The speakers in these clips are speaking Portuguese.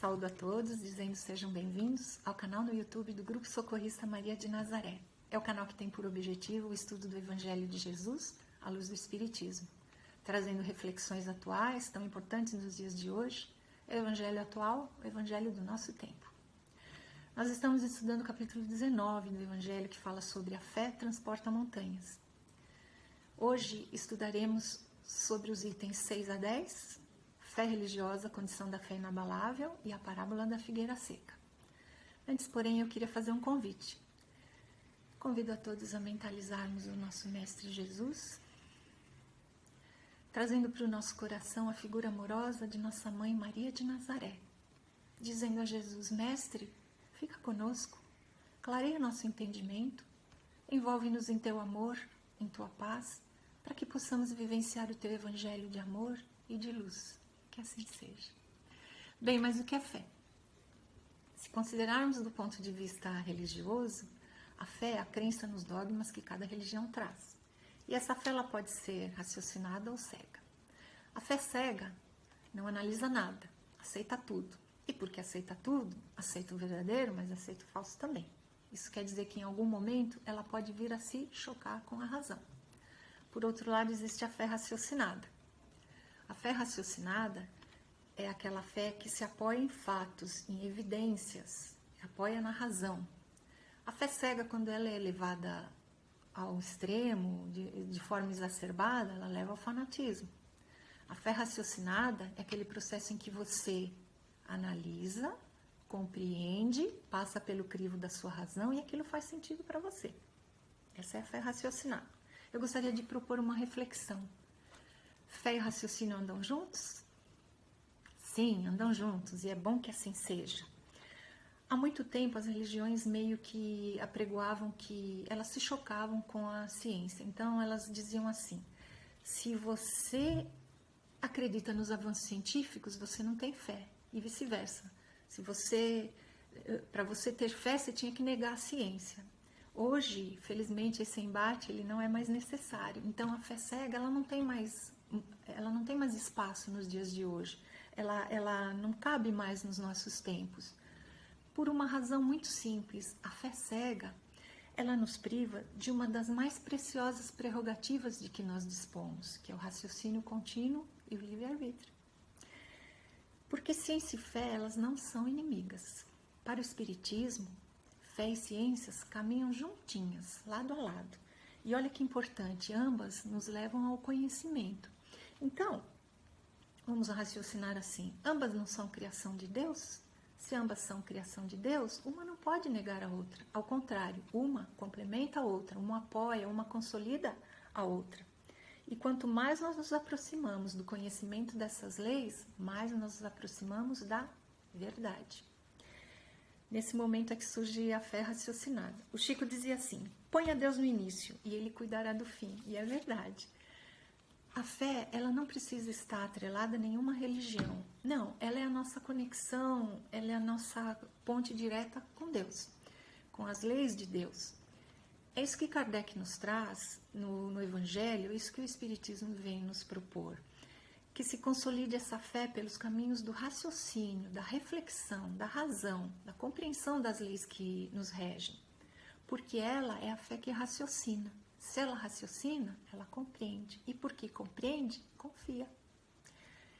Saúdo a todos, dizendo sejam bem-vindos ao canal no YouTube do Grupo Socorrista Maria de Nazaré. É o canal que tem por objetivo o estudo do Evangelho de Jesus à luz do Espiritismo, trazendo reflexões atuais tão importantes nos dias de hoje. É o Evangelho atual, o Evangelho do nosso tempo. Nós estamos estudando o capítulo 19 do Evangelho, que fala sobre a fé transporta montanhas. Hoje estudaremos sobre os itens 6 a 10, fé religiosa, condição da fé inabalável e a parábola da figueira seca. Antes, porém, eu queria fazer um convite. Convido a todos a mentalizarmos o nosso Mestre Jesus, trazendo para o nosso coração a figura amorosa de nossa Mãe Maria de Nazaré, dizendo a Jesus: Mestre, fica conosco, clareia nosso entendimento, envolve-nos em Teu amor, em Tua paz, para que possamos vivenciar o Teu Evangelho de amor e de luz. Que assim seja. Bem, mas o que é fé? Se considerarmos do ponto de vista religioso, a fé é a crença nos dogmas que cada religião traz. E essa fé ela pode ser raciocinada ou cega. A fé cega não analisa nada, aceita tudo. E porque aceita tudo, aceita o verdadeiro, mas aceita o falso também. Isso quer dizer que em algum momento ela pode vir a se chocar com a razão. Por outro lado, existe a fé raciocinada. A fé raciocinada é aquela fé que se apoia em fatos, em evidências, apoia na razão. A fé cega, quando ela é levada ao extremo, de forma exacerbada, ela leva ao fanatismo. A fé raciocinada é aquele processo em que você analisa, compreende, passa pelo crivo da sua razão e aquilo faz sentido para você. Essa é a fé raciocinada. Eu gostaria de propor uma reflexão. Fé e raciocínio andam juntos? Sim, andam juntos, e é bom que assim seja. Há muito tempo as religiões meio que apregoavam que elas se chocavam com a ciência. Então elas diziam assim: se você acredita nos avanços científicos, você não tem fé, e vice-versa. Para você ter fé, você tinha que negar a ciência. Hoje, felizmente, esse embate ele não é mais necessário. Então a fé cega ela não tem mais espaço nos dias de hoje. Ela não cabe mais nos nossos tempos. Por uma razão muito simples: a fé cega, ela nos priva de uma das mais preciosas prerrogativas de que nós dispomos, que é o raciocínio contínuo e o livre-arbítrio. Porque ciência e fé, elas não são inimigas. Para o Espiritismo, fé e ciências caminham juntinhas, lado a lado. E olha que importante, ambas nos levam ao conhecimento. Então, vamos raciocinar assim: ambas não são criação de Deus? Se ambas são criação de Deus, uma não pode negar a outra. Ao contrário, uma complementa a outra, uma apoia, uma consolida a outra. E quanto mais nós nos aproximamos do conhecimento dessas leis, mais nós nos aproximamos da verdade. Nesse momento é que surge a fé raciocinada. O Chico dizia assim: ponha Deus no início e Ele cuidará do fim. E é verdade. A fé, ela não precisa estar atrelada a nenhuma religião. Não, ela é a nossa conexão, ela é a nossa ponte direta com Deus, com as leis de Deus. É isso que Kardec nos traz no Evangelho, é isso que o Espiritismo vem nos propor. Que se consolide essa fé pelos caminhos do raciocínio, da reflexão, da razão, da compreensão das leis que nos regem. Porque ela é a fé que raciocina. Se ela raciocina, ela compreende. E porque compreende, confia.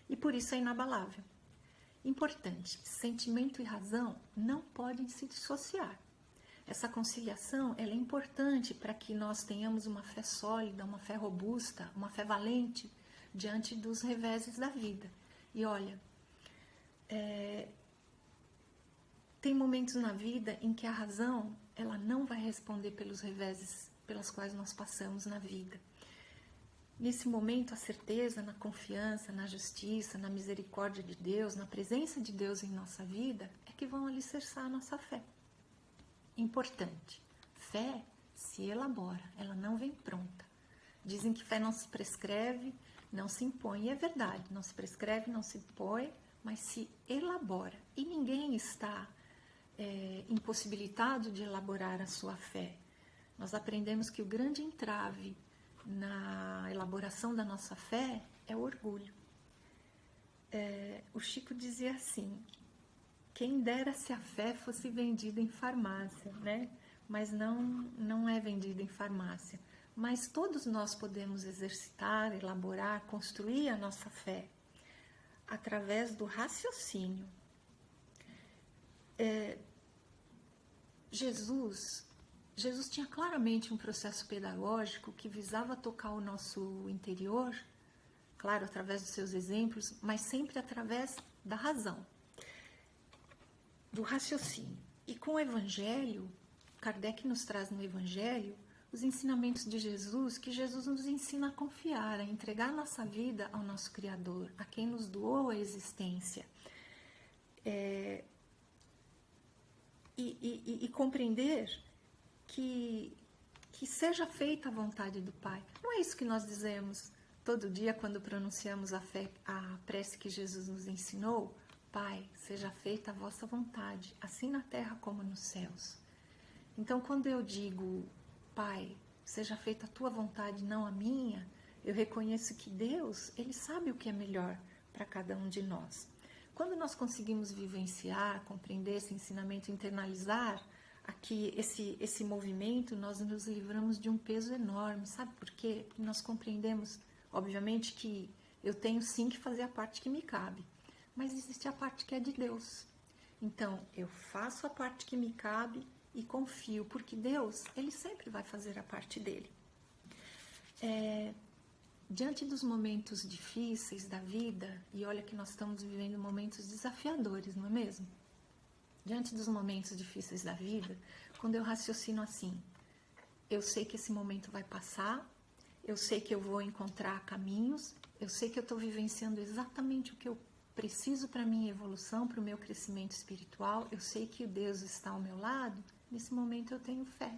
E por isso é inabalável. Importante, sentimento e razão não podem se dissociar. Essa conciliação ela é importante para que nós tenhamos uma fé sólida, uma fé robusta, uma fé valente diante dos reveses da vida. E olha, tem momentos na vida em que a razão ela não vai responder pelos reveses pelas quais nós passamos na vida. Nesse momento, a certeza, na confiança, na justiça, na misericórdia de Deus, na presença de Deus em nossa vida, é que vão alicerçar a nossa fé. Importante, fé se elabora, ela não vem pronta. Dizem que fé não se prescreve, não se impõe, e é verdade, não se prescreve, não se impõe, mas se elabora. E ninguém está impossibilitado de elaborar a sua fé. Nós aprendemos que o grande entrave na elaboração da nossa fé é o orgulho. O Chico dizia assim: quem dera se a fé fosse vendida em farmácia, né? Mas não é vendida em farmácia. Mas todos nós podemos exercitar, elaborar, construir a nossa fé através do raciocínio. Jesus tinha claramente um processo pedagógico que visava tocar o nosso interior, claro, através dos seus exemplos, mas sempre através da razão, do raciocínio. E com o Evangelho, Kardec nos traz no Evangelho os ensinamentos de Jesus, que Jesus nos ensina a confiar, a entregar nossa vida ao nosso Criador, a quem nos doou a existência. E compreender que seja feita a vontade do Pai. Não é isso que nós dizemos todo dia quando pronunciamos a prece que Jesus nos ensinou? Pai, seja feita a vossa vontade, assim na terra como nos céus. Então, quando eu digo, Pai, seja feita a tua vontade, não a minha, eu reconheço que Deus, Ele sabe o que é melhor para cada um de nós. Quando nós conseguimos vivenciar, compreender esse ensinamento, internalizar aqui esse movimento, nós nos livramos de um peso enorme. Sabe por quê? Porque nós compreendemos, obviamente, que eu tenho sim que fazer a parte que me cabe, mas existe a parte que é de Deus. Então, eu faço a parte que me cabe e confio, porque Deus, Ele sempre vai fazer a parte dele. Diante dos momentos difíceis da vida, e olha que nós estamos vivendo momentos desafiadores, não é mesmo? Diante dos momentos difíceis da vida, quando eu raciocino assim, eu sei que esse momento vai passar, eu sei que eu vou encontrar caminhos, eu sei que eu estou vivenciando exatamente o que eu preciso para a minha evolução, para o meu crescimento espiritual, eu sei que Deus está ao meu lado, nesse momento eu tenho fé.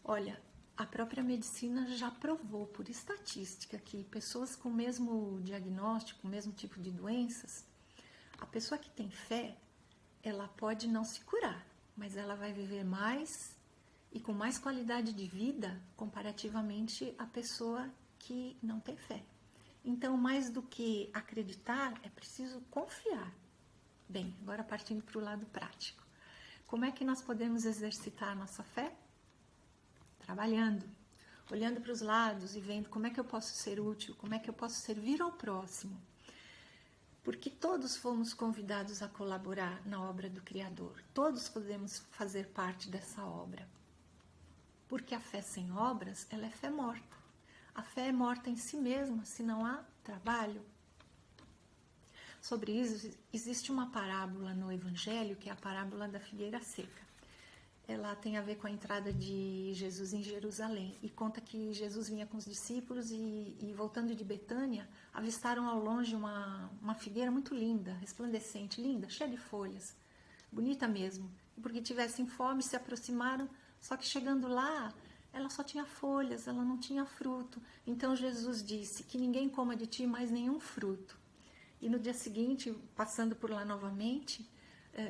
Olha, a própria medicina já provou, por estatística, que pessoas com o mesmo diagnóstico, o mesmo tipo de doenças, a pessoa que tem fé, ela pode não se curar, mas ela vai viver mais e com mais qualidade de vida comparativamente à pessoa que não tem fé. Então, mais do que acreditar, é preciso confiar. Bem, agora partindo para o lado prático. Como é que nós podemos exercitar a nossa fé? Trabalhando, olhando para os lados e vendo como é que eu posso ser útil, como é que eu posso servir ao próximo. Porque todos fomos convidados a colaborar na obra do Criador. Todos podemos fazer parte dessa obra. Porque a fé sem obras, ela é fé morta. A fé é morta em si mesma, se não há trabalho. Sobre isso, existe uma parábola no Evangelho, que é a parábola da figueira seca. Ela tem a ver com a entrada de Jesus em Jerusalém. E conta que Jesus vinha com os discípulos e voltando de Betânia, avistaram ao longe uma figueira muito linda, resplandecente, linda, cheia de folhas. Bonita mesmo. E porque tivessem fome, se aproximaram, só que chegando lá, ela só tinha folhas, ela não tinha fruto. Então Jesus disse que ninguém coma de ti mais nenhum fruto. E no dia seguinte, passando por lá novamente,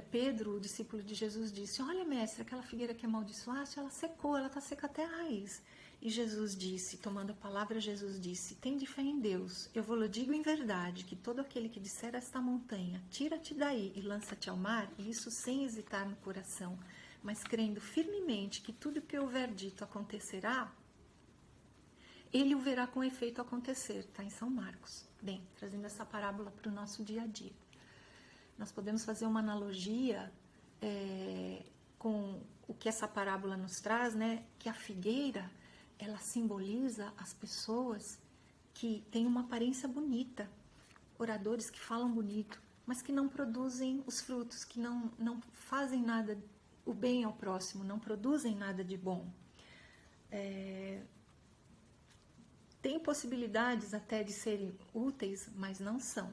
Pedro, o discípulo de Jesus, disse: olha, mestre, aquela figueira que amaldiçoaste, ela secou, ela está seca até a raiz. E Jesus disse, tomando a palavra, Jesus disse: tende fé em Deus, eu vos digo em verdade, que todo aquele que disser a esta montanha, tira-te daí e lança-te ao mar, e isso sem hesitar no coração, mas crendo firmemente que tudo o que houver dito acontecerá, ele o verá com efeito acontecer. Está em São Marcos. Bem, trazendo essa parábola para o nosso dia a dia. Nós podemos fazer uma analogia com o que essa parábola nos traz, né? Que a figueira, ela simboliza as pessoas que têm uma aparência bonita, oradores que falam bonito, mas que não produzem os frutos, que não fazem nada, o bem ao próximo, não produzem nada de bom. Tem possibilidades até de serem úteis, mas não são.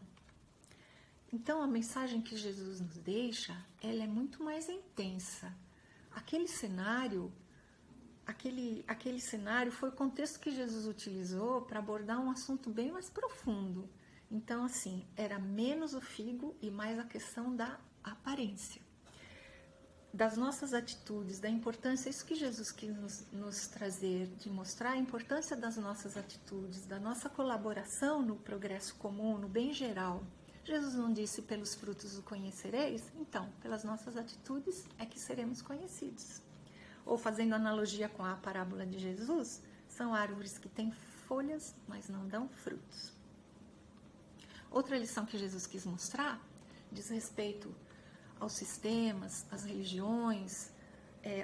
Então, a mensagem que Jesus nos deixa, ela é muito mais intensa. Aquele cenário foi o contexto que Jesus utilizou para abordar um assunto bem mais profundo. Então, assim, era menos o figo e mais a questão da aparência. Das nossas atitudes, da importância, isso que Jesus quis nos trazer, de mostrar a importância das nossas atitudes, da nossa colaboração no progresso comum, no bem geral, Jesus não disse pelos frutos o conhecereis? Então, pelas nossas atitudes é que seremos conhecidos. Ou fazendo analogia com a parábola de Jesus, são árvores que têm folhas, mas não dão frutos. Outra lição que Jesus quis mostrar diz respeito aos sistemas, às religiões,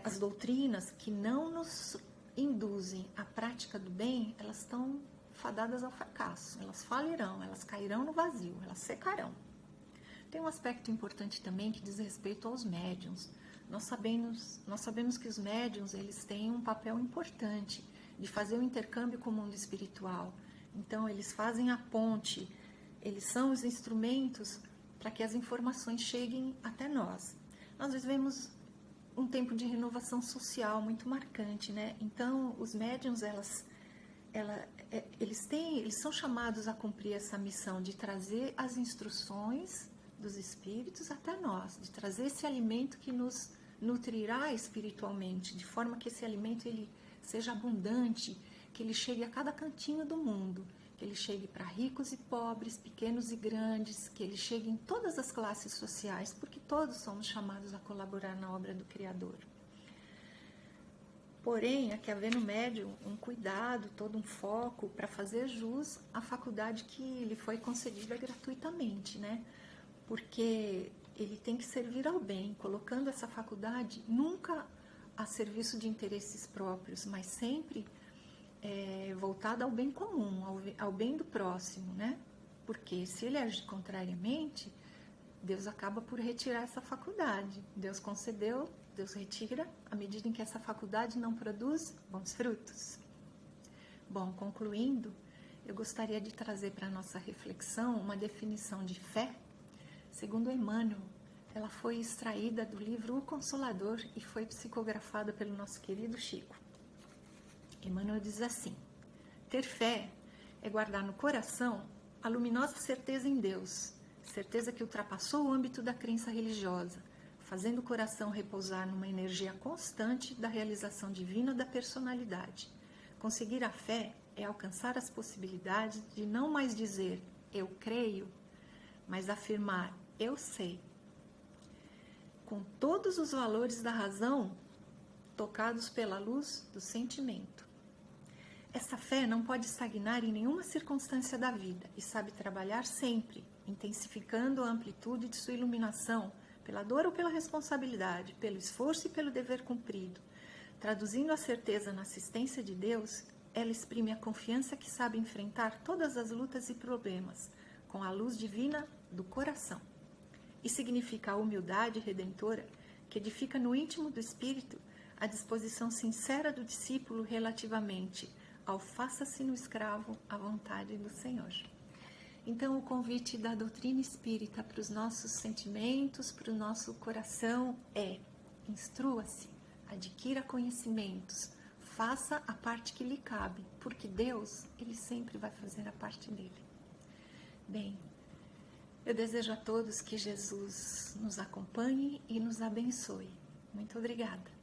às doutrinas que não nos induzem à prática do bem, elas estão fadadas ao fracasso, elas falirão, elas cairão no vazio, elas secarão. Tem um aspecto importante também que diz respeito aos médiuns. Nós sabemos que os médiuns, eles têm um papel importante de fazer o intercâmbio com o mundo espiritual. Então, eles fazem a ponte, eles são os instrumentos para que as informações cheguem até nós. Nós vivemos um tempo de renovação social muito marcante, né? Então, os médiuns, eles são chamados a cumprir essa missão de trazer as instruções dos espíritos até nós, de trazer esse alimento que nos nutrirá espiritualmente, de forma que esse alimento ele seja abundante, que ele chegue a cada cantinho do mundo, que ele chegue para ricos e pobres, pequenos e grandes, que ele chegue em todas as classes sociais, porque todos somos chamados a colaborar na obra do Criador. Porém, há que haver no médium um cuidado, todo um foco para fazer jus à faculdade que lhe foi concedida gratuitamente, né? Porque ele tem que servir ao bem, colocando essa faculdade nunca a serviço de interesses próprios, mas sempre voltada ao bem comum, ao bem do próximo, né? Porque se ele agir contrariamente, Deus acaba por retirar essa faculdade. Deus concedeu, Deus retira, à medida em que essa faculdade não produz bons frutos. Bom, concluindo, eu gostaria de trazer para a nossa reflexão uma definição de fé. Segundo Emmanuel, ela foi extraída do livro O Consolador e foi psicografada pelo nosso querido Chico. Emmanuel diz assim: ter fé é guardar no coração a luminosa certeza em Deus, certeza que ultrapassou o âmbito da crença religiosa, fazendo o coração repousar numa energia constante da realização divina da personalidade. Conseguir a fé é alcançar as possibilidades de não mais dizer eu creio, mas afirmar eu sei, com todos os valores da razão tocados pela luz do sentimento. Essa fé não pode estagnar em nenhuma circunstância da vida e sabe trabalhar sempre, intensificando a amplitude de sua iluminação, pela dor ou pela responsabilidade, pelo esforço e pelo dever cumprido. Traduzindo a certeza na assistência de Deus, ela exprime a confiança que sabe enfrentar todas as lutas e problemas, com a luz divina do coração. E significa a humildade redentora que edifica no íntimo do espírito a disposição sincera do discípulo relativamente ao faça-se no escravo à vontade do Senhor. Então, o convite da doutrina espírita para os nossos sentimentos, para o nosso coração é: instrua-se, adquira conhecimentos, faça a parte que lhe cabe, porque Deus, Ele sempre vai fazer a parte dele. Bem, eu desejo a todos que Jesus nos acompanhe e nos abençoe. Muito obrigada.